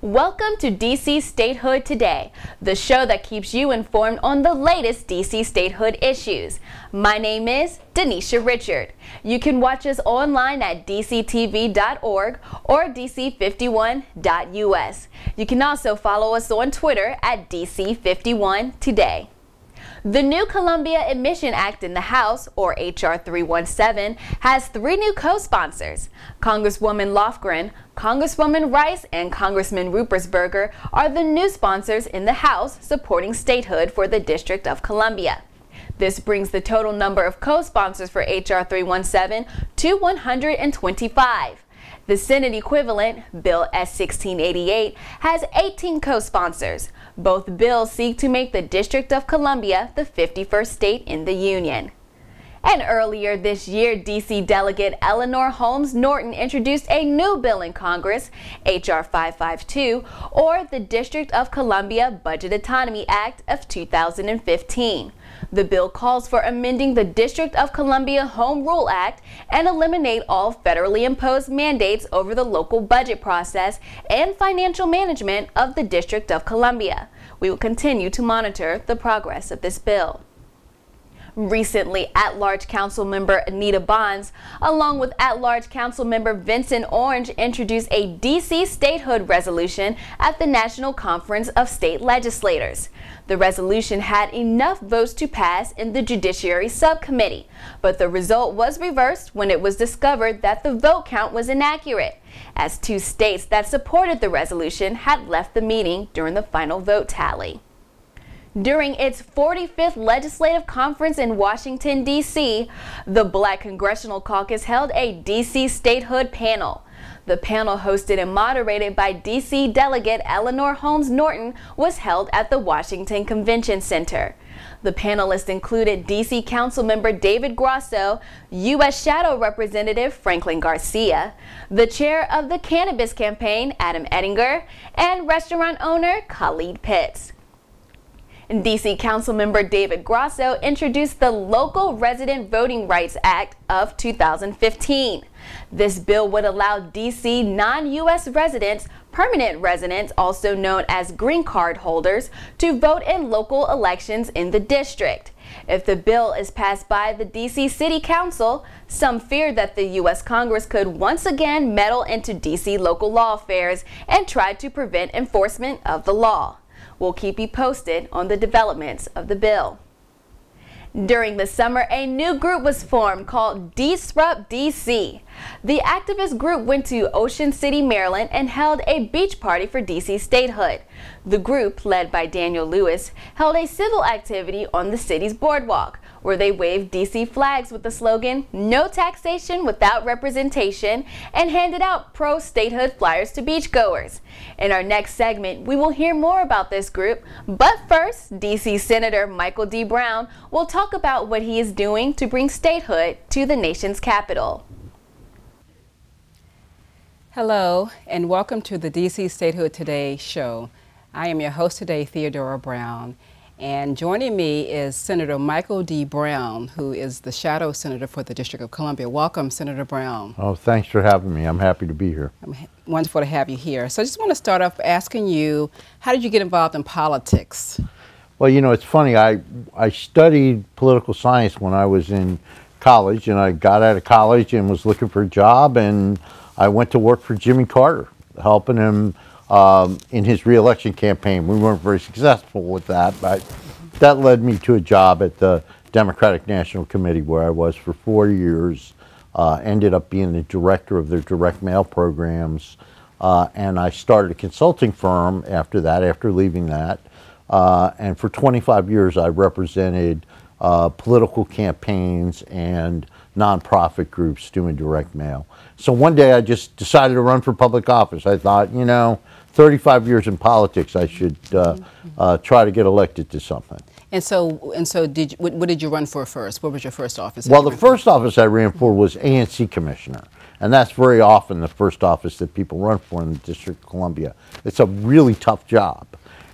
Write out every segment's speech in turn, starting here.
Welcome to DC Statehood Today, the show that keeps you informed on the latest DC statehood issues. My name is Denisha Richard. You can watch us online at DCTV.org or DC51.us. You can also follow us on Twitter at DC51Today. The new Columbia Admission Act in the House, or H.R. 317, has three new co-sponsors. Congresswoman Lofgren, Congresswoman Rice, and Congressman Rupersberger are the new sponsors in the House supporting statehood for the District of Columbia. This brings the total number of co-sponsors for H.R. 317 to 125. The Senate equivalent, Bill S-1688, has 18 co-sponsors. Both bills seek to make the District of Columbia the 51st state in the Union. And earlier this year, D.C. Delegate Eleanor Holmes Norton introduced a new bill in Congress, H.R. 552, or the District of Columbia Budget Autonomy Act of 2015. The bill calls for amending the District of Columbia Home Rule Act and eliminate all federally imposed mandates over the local budget process and financial management of the District of Columbia. We will continue to monitor the progress of this bill. Recently, at-large council member Anita Bonds, along with at-large council member Vincent Orange, introduced a D.C. statehood resolution at the National Conference of State Legislators. The resolution had enough votes to pass in the Judiciary Subcommittee, but the result was reversed when it was discovered that the vote count was inaccurate, as two states that supported the resolution had left the meeting during the final vote tally. During its 45th Legislative Conference in Washington, D.C., the Black Congressional Caucus held a D.C. statehood panel. The panel, hosted and moderated by D.C. Delegate Eleanor Holmes Norton, was held at the Washington Convention Center. The panelists included D.C. Councilmember David Grosso, U.S. Shadow Representative Franklin Garcia, the chair of the Cannabis Campaign, Adam Ettinger, and restaurant owner Khalid Pitts. D.C. Councilmember David Grosso introduced the Local Resident Voting Rights Act of 2015. This bill would allow D.C. non-U.S. residents, permanent residents, also known as green card holders, to vote in local elections in the district. If the bill is passed by the D.C. City Council, some fear that the U.S. Congress could once again meddle into D.C. local law affairs and try to prevent enforcement of the law. We'll keep you posted on the developments of the bill. During the summer, a new group was formed called Disrupt DC. The activist group went to Ocean City, Maryland and held a beach party for DC statehood. The group, led by Daniel Lewis, held a civil activity on the city's boardwalk, where they waved DC flags with the slogan, "No taxation without representation," and handed out pro-statehood flyers to beachgoers. In our next segment, we will hear more about this group, but first, DC Senator Michael D. Brown will talk about what he is doing to bring statehood to the nation's capital. Hello, and welcome to the DC Statehood Today show. I am your host today, Theodora Brown, and joining me is Senator Michael D. Brown, who is the Shadow Senator for the District of Columbia. Welcome, Senator Brown. Oh, thanks for having me. I'm happy to be here. Wonderful to have you here. So I just want to start off asking you, how did you get involved in politics? Well, you know, it's funny. I studied political science when I was in college, and I got out of college and was looking for a job, and I went to work for Jimmy Carter, helping him in his re-election campaign. We weren't very successful with that, but that led me to a job at the Democratic National Committee, where I was for 4 years, ended up being the director of their direct mail programs, and I started a consulting firm after that, after leaving that, and for 25 years I represented political campaigns and nonprofit groups doing direct mail. So one day I just decided to run for public office. I thought, you know, 35 years in politics, I should try to get elected to something. And so what did you run for first? What was your first office? Well, the first office I ran for was ANC Commissioner. And that's very often the first office that people run for in the District of Columbia. It's a really tough job.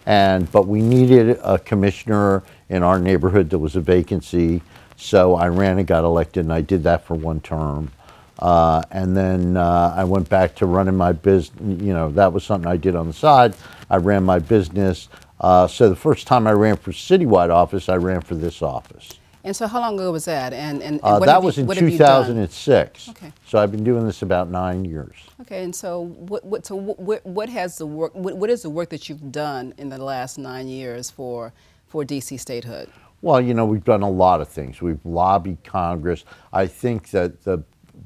But we needed a commissioner in our neighborhood. There was a vacancy. So I ran and got elected, and I did that for one term. And then I went back to running my business. You know, that was something I did on the side. I ran my business. So the first time I ran for citywide office, I ran for this office. And so how long ago was that? And that was in 2006. Okay. So I've been doing this about 9 years. Okay, and so what has the work? What is the work that you've done in the last 9 years for DC Statehood? Well, you know, we've done a lot of things. We've lobbied Congress. I think that the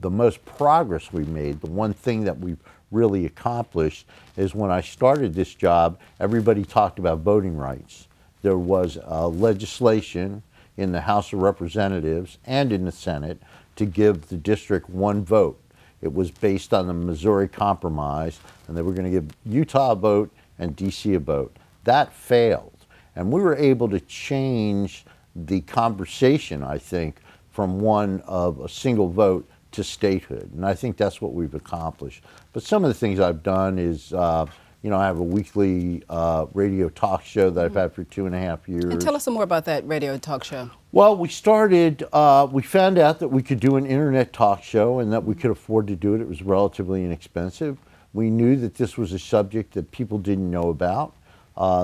most progress we made, the one thing that we've really accomplished, is when I started this job, everybody talked about voting rights. There was legislation in the House of Representatives and in the Senate to give the district one vote. It was based on the Missouri Compromise, and they were going to give Utah a vote and DC a vote. That failed. And we were able to change the conversation, I think, from one of a single vote to statehood. And I think that's what we've accomplished. But some of the things I've done is, you know, I have a weekly radio talk show that I've had for 2.5 years. And tell us some more about that radio talk show. Well, we started, we found out that we could do an internet talk show and that we could afford to do it. It was relatively inexpensive. We knew that this was a subject that people didn't know about.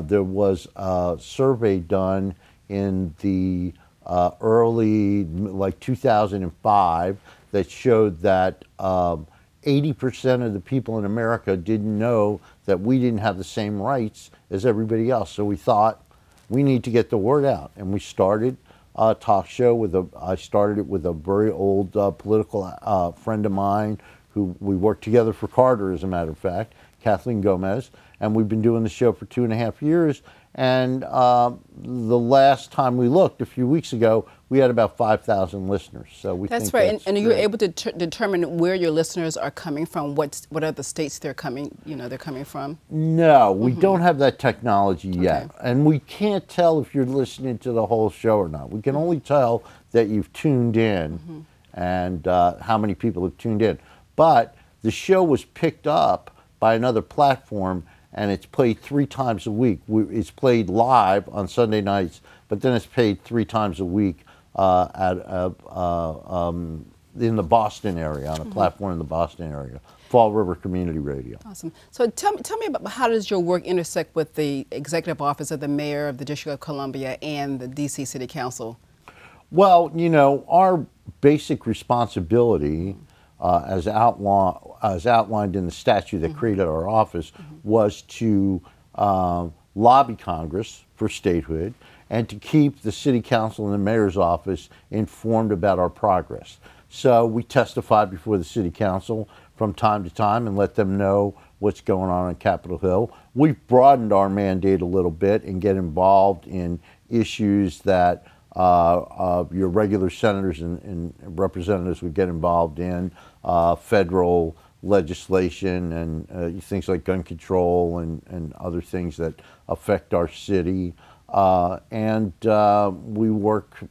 There was a survey done in the early, like 2005, that showed that 80% of the people in America didn't know that we didn't have the same rights as everybody else. So we thought we need to get the word out, and we started a talk show with I started it with a very old political friend of mine who we worked together for Carter, as a matter of fact, Kathleen Gomez, and we've been doing the show for 2.5 years. And the last time we looked, a few weeks ago, we had about 5,000 listeners. So we that's think right. that's and you're able to determine where your listeners are coming from. What other states they're coming? You know, they're coming from. No, we don't have that technology yet, Okay. and we can't tell if you're listening to the whole show or not. We can only tell that you've tuned in, and how many people have tuned in. But the show was picked up by another platform, and it's played 3 times a week. It's played live on Sunday nights, but then it's played 3 times a week in the Boston area, on a platform in the Boston area, Fall River Community Radio. Awesome. So tell me about how does your work intersect with the executive office of the mayor of the District of Columbia and the DC City Council? Well, you know, our basic responsibility, as outlined in the statute that created our office, was to lobby Congress for statehood and to keep the city council and the mayor's office informed about our progress. So we testify before the city council from time to time and let them know what's going on Capitol Hill. We've broadened our mandate a little bit and get involved in issues that your regular senators and representatives would get involved in, federal legislation and things like gun control and other things that affect our city.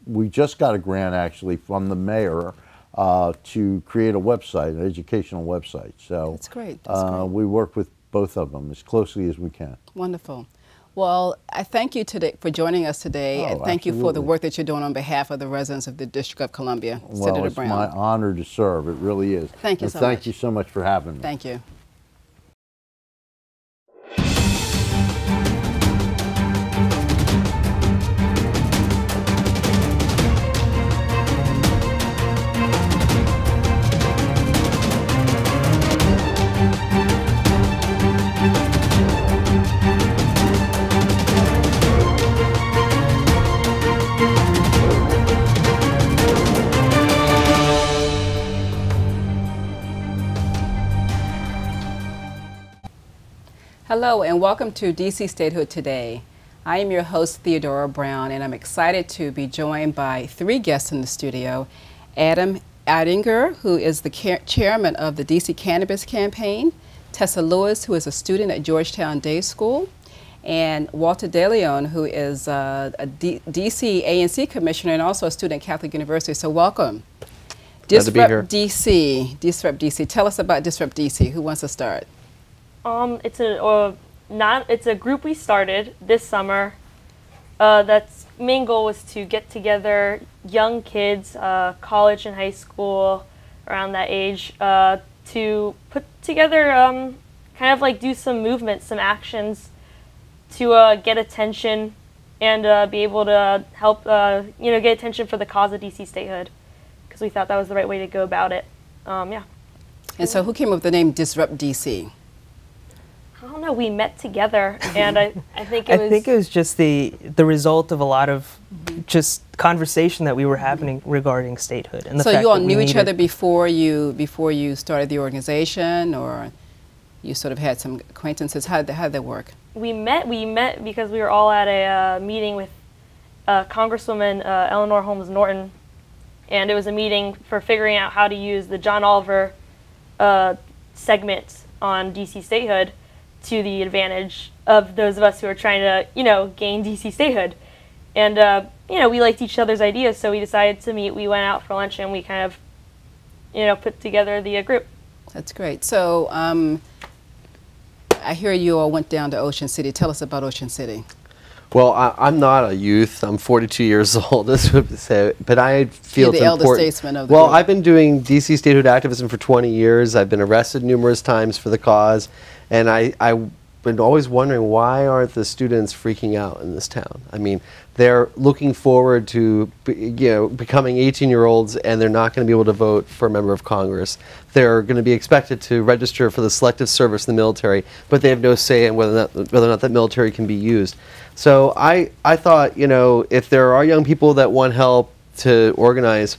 We just got a grant actually from the mayor to create a website, an educational website. So that's great. That's great. We work with both of them as closely as we can. Wonderful. Well, I thank you today for joining us today, and thank you for the work that you're doing on behalf of the residents of the District of Columbia. Well, Senator it's Brown. my honor to serve. It really is. Thank you so much. Thank you so much for having me. Thank you. Hello and welcome to DC Statehood Today. I am your host, Theodora Brown, and I'm excited to be joined by 3 guests in the studio. Adam Adinger, who is the chairman of the DC Cannabis Campaign, Tessa Lewis, who is a student at Georgetown Day School, and Walter DeLeon, who is a DC ANC commissioner and also a student at Catholic University. So welcome. Glad to be here. DC. Disrupt DC. Tell us about Disrupt DC. Who wants to start? It's a group we started this summer. That's main goal was to get together young kids, college and high school, around that age, to put together, kind of like do some movements, some actions to get attention and be able to help, get attention for the cause of DC statehood, because we thought that was the right way to go about it. Yeah. And so who came up with the name Disrupt DC? I don't know, we met together, and I think it was just the result of a lot of just conversation that we were having regarding statehood. And the so fact you all that knew each other before you started the organization, or you sort of had some acquaintances? How did that work? We met because we were all at a meeting with Congresswoman Eleanor Holmes Norton, and it was a meeting for figuring out how to use the John Oliver segment on DC statehood to the advantage of those of us who are trying to, gain DC statehood. And, we liked each other's ideas, so we decided to meet. We went out for lunch and we kind of, put together the group. That's great. So I hear you all went down to Ocean City. Tell us about Ocean City. Well, I'm not a youth. I'm 42 years old, but I feel You're the elder statesman of the Well, group. I've been doing DC statehood activism for 20 years. I've been arrested numerous times for the cause, and I've been always wondering, why aren't the students freaking out in this town? I mean, they're looking forward to becoming 18-year-olds, and they're not going to be able to vote for a member of Congress. They're going to be expected to register for the selective service in the military, but they have no say in whether or not that military can be used. So I thought, if there are young people that want help to organize,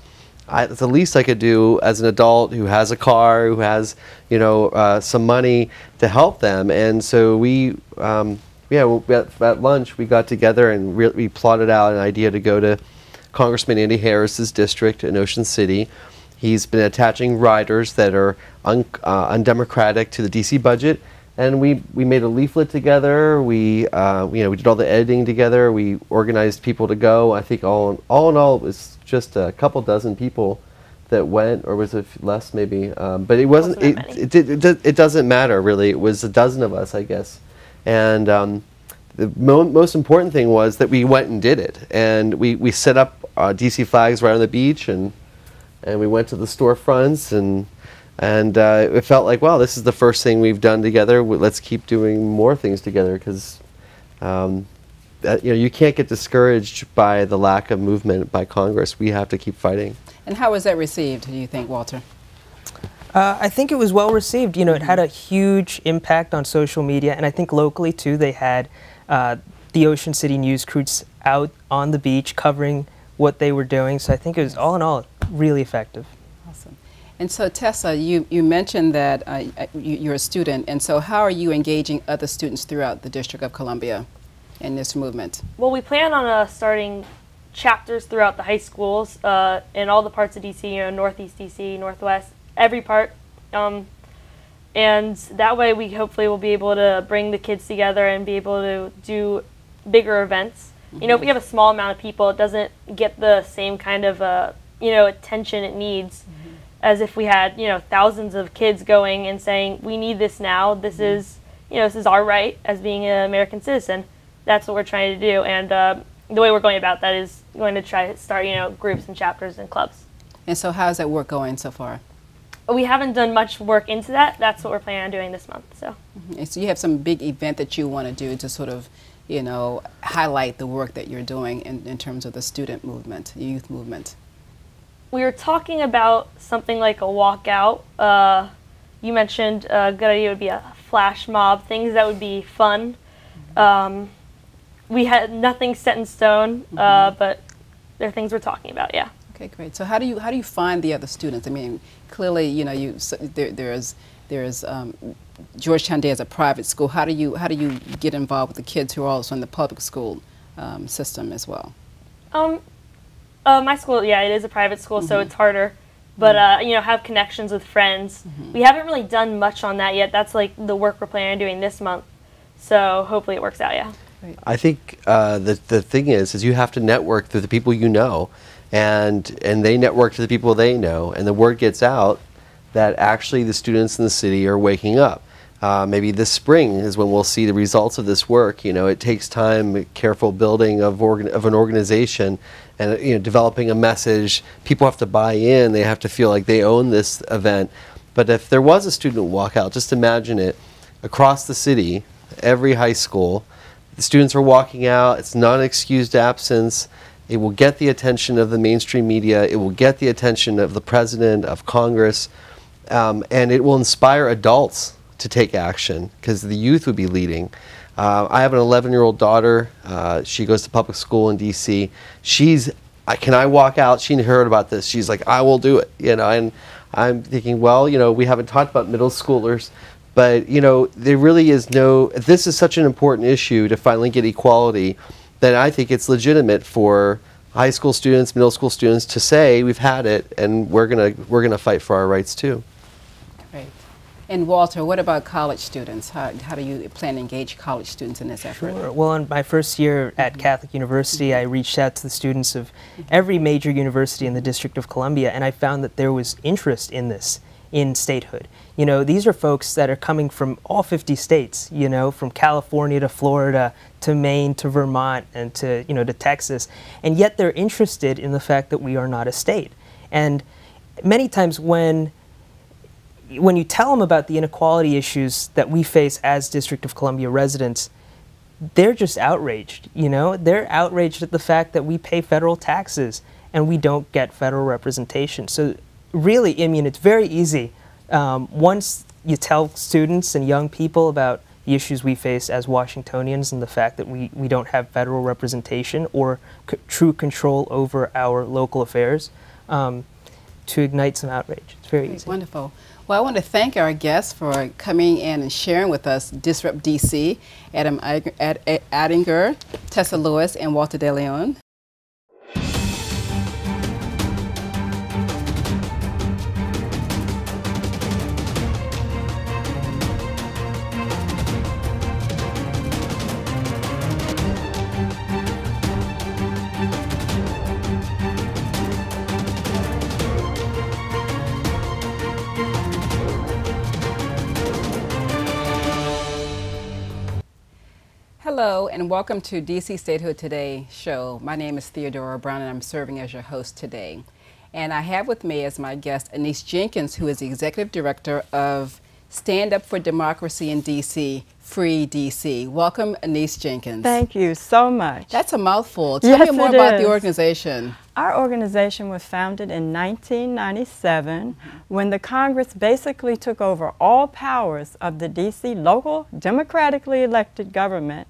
it's the least I could do as an adult who has a car, who has, some money to help them. And so at lunch we got together and we plotted out an idea to go to Congressman Andy Harris's district in Ocean City. He's been attaching riders that are undemocratic to the DC budget. And we made a leaflet together. We did all the editing together. We organized people to go. I think all in all, it was just a couple dozen people that went, or was it less maybe? But it wasn't. It doesn't matter really. It was a dozen of us, I guess. And the most important thing was that we went and did it. And we set up DC flags right on the beach, and we went to the storefronts and it felt like, wow, this is the first thing we've done together. Let's keep doing more things together, because you can't get discouraged by the lack of movement by Congress. We have to keep fighting. And how was that received, do you think, Walter? I think it was well received. It had a huge impact on social media, and I think locally too. They had the Ocean City news crews out on the beach covering what they were doing. So I think it was, all in all, really effective. Awesome. And so, Tessa, you mentioned that you're a student, and so how are you engaging other students throughout the District of Columbia in this movement? Well, we plan on starting chapters throughout the high schools in all the parts of DC, Northeast DC, Northwest, every part. And that way we hopefully will be able to bring the kids together and be able to do bigger events. Mm-hmm. If we have a small amount of people, it doesn't get the same kind of attention it needs. Mm-hmm. As if we had, thousands of kids going and saying, we need this now. This is, this is our right as being an American citizen. That's what we're trying to do. And the way we're going about that is going to try to start, groups and chapters and clubs. And so how's that work going so far? We haven't done much work into that. That's what we're planning on doing this month. So, And so you have some big event that you want to do to sort of, highlight the work that you're doing in terms of the student movement, the youth movement. We were talking about something like a walkout. You mentioned a good idea would be a flash mob, things that would be fun. We had nothing set in stone, but there are things we're talking about, yeah. Okay, great. So how do you find the other students? I mean, clearly, there's Georgetown Day is a private school. How do you get involved with the kids who are also in the public school system as well? My school, yeah, it is a private school, so it's harder. But, have connections with friends. We haven't really done much on that yet. That's like the work we're planning on doing this month. So hopefully it works out, yeah. I think the thing is you have to network through the people you know, and they network to the people they know, and the word gets out that actually the students in the city are waking up. Maybe this spring is when we'll see the results of this work. It takes time, careful building of an organization, and developing a message. People have to buy in. They have to feel like they own this event. But if there was a student walkout, just imagine it across the city, every high school. The students are walking out. It's not an excused absence. It will get the attention of the mainstream media. It will get the attention of the president, of Congress, and it will inspire adults to take action because the youth would be leading. I have an 11-year-old daughter. She goes to public school in D.C. Can I walk out? She heard about this. She's like, I will do it. And I'm thinking, well, we haven't talked about middle schoolers, but there really is this is such an important issue to finally get equality that I think it's legitimate for high school students, middle school students to say we've had it and we're gonna fight for our rights too. Great. And Walter, what about college students? How do you plan to engage college students in this effort? Sure. Well, in my first year at Catholic University, I reached out to the students of every major university in the District of Columbia, and I found that there was interest in this, in statehood. These are folks that are coming from all 50 states, from California to Florida to Maine to Vermont and to Texas, and yet they're interested in the fact that we are not a state. And many times when you tell them about the inequality issues that we face as District of Columbia residents, they're just outraged, They're outraged at the fact that we pay federal taxes and we don't get federal representation. So really, it's very easy. Once you tell students and young people about the issues we face as Washingtonians and the fact that we don't have federal representation or true control over our local affairs, to ignite some outrage. It's very easy. Wonderful. Well, I want to thank our guests for coming in and sharing with us Disrupt DC, Adam Adinger, Tessa Lewis, and Walter De Leon. Hello and welcome to DC Statehood Today show. My name is Theodora Brown and I'm serving as your host today. And I have with me as my guest Anise Jenkins, who is the Executive Director of Stand Up for Democracy in DC, FreeDC. Welcome, Anise Jenkins. Thank you so much. That's a mouthful. Tell me more about the organization. Our organization was founded in 1997 when the Congress basically took over all powers of the DC local democratically elected government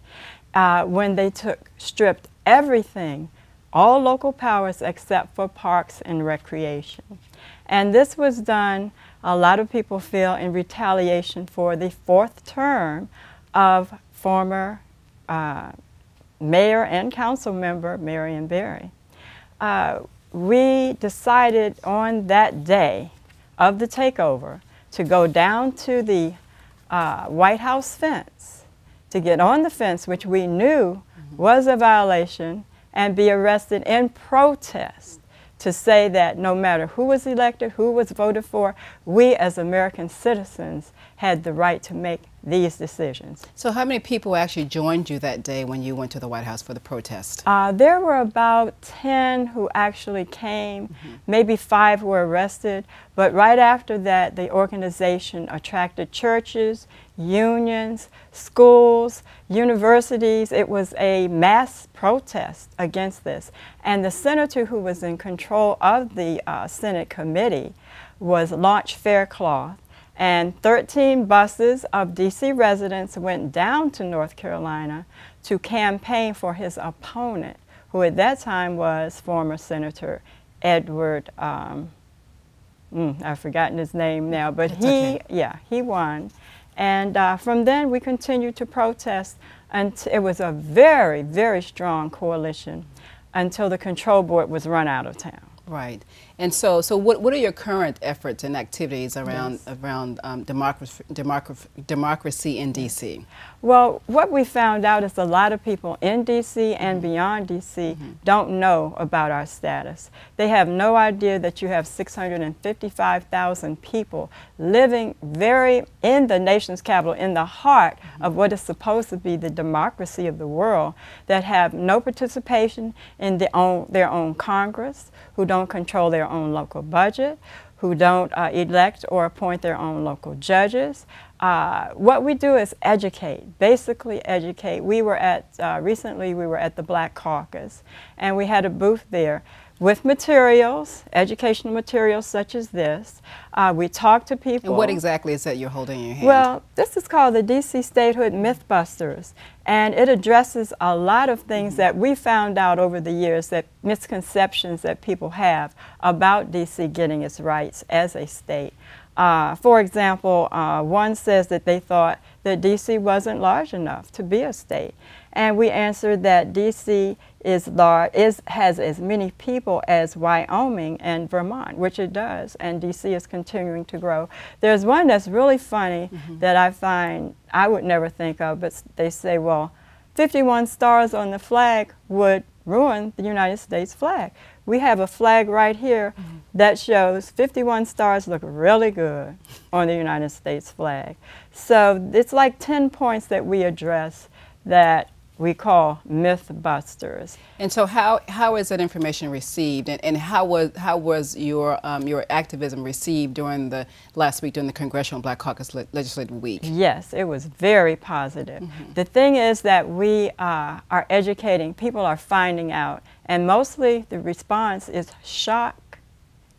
when they stripped everything, all local powers except for parks and recreation. And this was done, a lot of people feel, in retaliation for the 4th term of former mayor and council member Marion Barry. We decided on that day of the takeover to go down to the White House fence, to get on the fence, which we knew was a violation, and be arrested in protest, to say that no matter who was elected, who was voted for, we as American citizens had the right to make these decisions. So how many people actually joined you that day when you went to the White House for the protest? There were about 10 who actually came, maybe 5 were arrested, but right after that the organization attracted churches, unions, schools, universities. It was a mass protest against this. And the senator who was in control of the Senate committee was Launch Faircloth. And 13 buses of DC residents went down to North Carolina to campaign for his opponent, who at that time was former Senator Edward, I've forgotten his name now, but he won. And from then we continued to protest, and it was a very, very strong coalition until the control board was run out of town. Right. And so what are your current efforts and activities around democracy in DC? Well, what we found out is a lot of people in DC and beyond DC don't know about our status. They have no idea that you have 655,000 people living in the nation's capital, in the heart of what is supposed to be the democracy of the world, that have no participation in their own Congress, who don't control their own local budget, who don't elect or appoint their own local judges. What we do is educate, basically educate. We were at, recently we were at the Black Caucus, and we had a booth there with materials, educational materials such as this. We talk to people. And what exactly is that you're holding in your hand? Well, this is called the DC Statehood Mythbusters, and it addresses a lot of things that we found out over the years, that misconceptions that people have about DC getting its rights as a state. For example, one says that they thought that DC wasn't large enough to be a state. And we answered that DC has as many people as Wyoming and Vermont, which it does, and DC is continuing to grow. There's one that's really funny that I find I would never think of, but they say, well, 51 stars on the flag would ruin the United States flag. We have a flag right here that shows 51 stars look really good on the United States flag. So it's like 10 points that we address that we call Mythbusters. And so how is that information received, and how was your activism received during the last week, during the Congressional Black Caucus Legislative Week? Yes, it was very positive. The thing is that we are educating, people are finding out, and mostly the response is shock.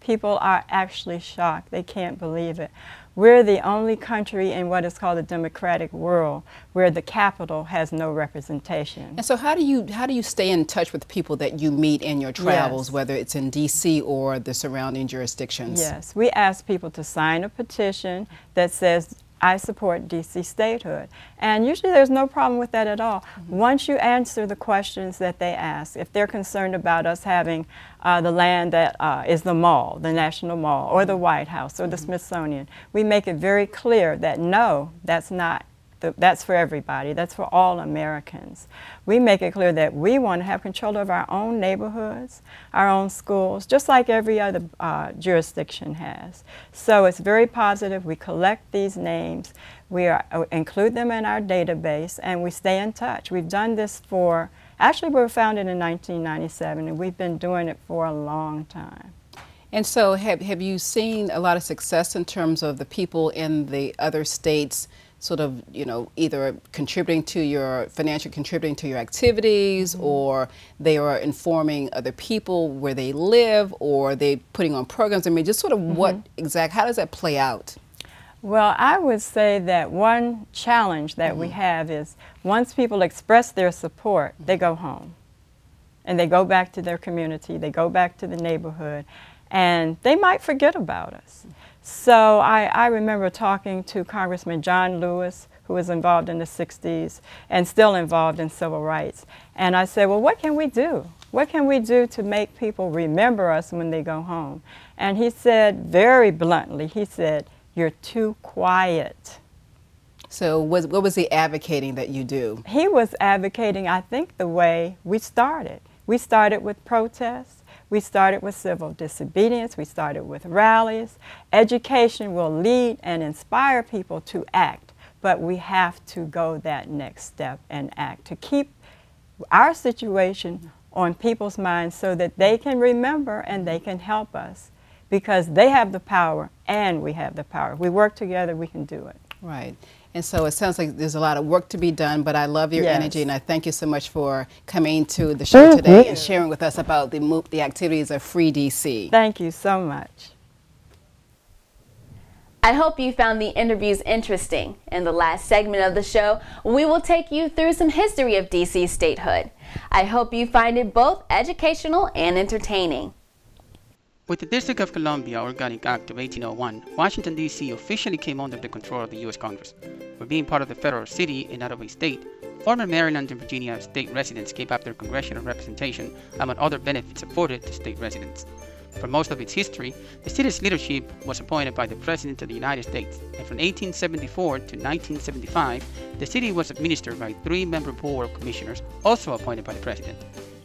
People are actually shocked. They can't believe it. We're the only country in what is called the democratic world where the capital has no representation. And so how do you stay in touch with people that you meet in your travels, whether it's in DC or the surrounding jurisdictions? Yes, we ask people to sign a petition that says, I support DC statehood. And usually there's no problem with that at all. Once you answer the questions that they ask, if they're concerned about us having the land that is the mall, the National Mall, or the White House, or the Smithsonian, we make it very clear that no, that's not. That's for everybody. That's for all Americans. We make it clear that we want to have control of our own neighborhoods, our own schools, just like every other jurisdiction has. So it's very positive. We collect these names. We include them in our database, and we stay in touch. We've done this for, actually we were founded in 1997, and we've been doing it for a long time. And so have you seen a lot of success in terms of the people in the other states sort of, either contributing to your, financially contributing to your activities, or they are informing other people where they live, or they putting on programs? I mean, just sort of how does that play out? Well, I would say that one challenge that we have is once people express their support, they go home. And they go back to their community, they go back to the neighborhood, and they might forget about us. So I remember talking to Congressman John Lewis, who was involved in the 60s and still involved in civil rights. And I said, well, what can we do? What can we do to make people remember us when they go home? And he said very bluntly, he said, you're too quiet. So what was he advocating that you do? He was advocating, I think, the way we started. We started with protests. We started with civil disobedience. We started with rallies. Education will lead and inspire people to act, but we have to go that next step and act to keep our situation on people's minds so that they can remember and they can help us, because they have the power and we have the power. If we work together, we can do it. Right. And so it sounds like there's a lot of work to be done, but I love your energy, and I thank you so much for coming to the show today and sharing with us about the activities of FreeDC. Thank you so much. I hope you found the interviews interesting. In the last segment of the show, we will take you through some history of DC statehood. I hope you find it both educational and entertaining. With the District of Columbia Organic Act of 1801, Washington, D.C. officially came under the control of the U.S. Congress. For being part of the federal city and not of a state, former Maryland and Virginia state residents gave up their congressional representation, among other benefits afforded to state residents. For most of its history, the city's leadership was appointed by the President of the United States, and from 1874 to 1975, the city was administered by 3-member board of commissioners, also appointed by the President.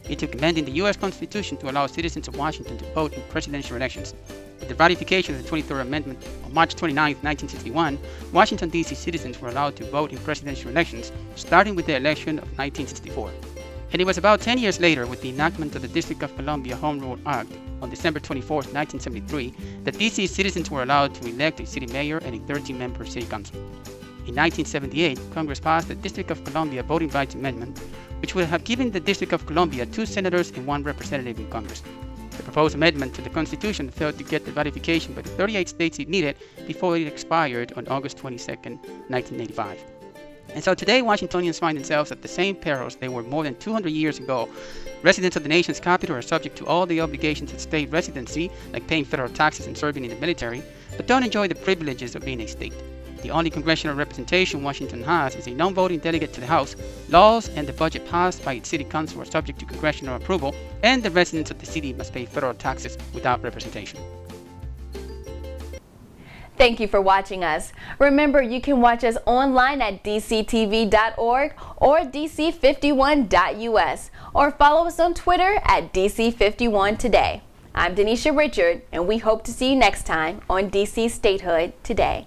It took amending the U.S. Constitution to allow citizens of Washington to vote in presidential elections. With the ratification of the 23rd Amendment on March 29, 1961, Washington, D.C. citizens were allowed to vote in presidential elections, starting with the election of 1964. And it was about 10 years later, with the enactment of the District of Columbia Home Rule Act on December 24, 1973, that D.C. citizens were allowed to elect a city mayor and a 13-member city council. In 1978, Congress passed the District of Columbia Voting Rights Amendment, which would have given the District of Columbia 2 senators and 1 representative in Congress. The proposed amendment to the Constitution failed to get the ratification by the 38 states it needed before it expired on August 22, 1985. And so today, Washingtonians find themselves at the same perils they were more than 200 years ago. Residents of the nation's capital are subject to all the obligations of state residency, like paying federal taxes and serving in the military, but don't enjoy the privileges of being a state. The only congressional representation Washington has is a non-voting delegate to the House. Laws and the budget passed by its city council are subject to congressional approval, and the residents of the city must pay federal taxes without representation. Thank you for watching us. Remember, you can watch us online at dctv.org or dc51.us, or follow us on Twitter at dc51today. I'm Denisha Richard, and we hope to see you next time on DC Statehood Today.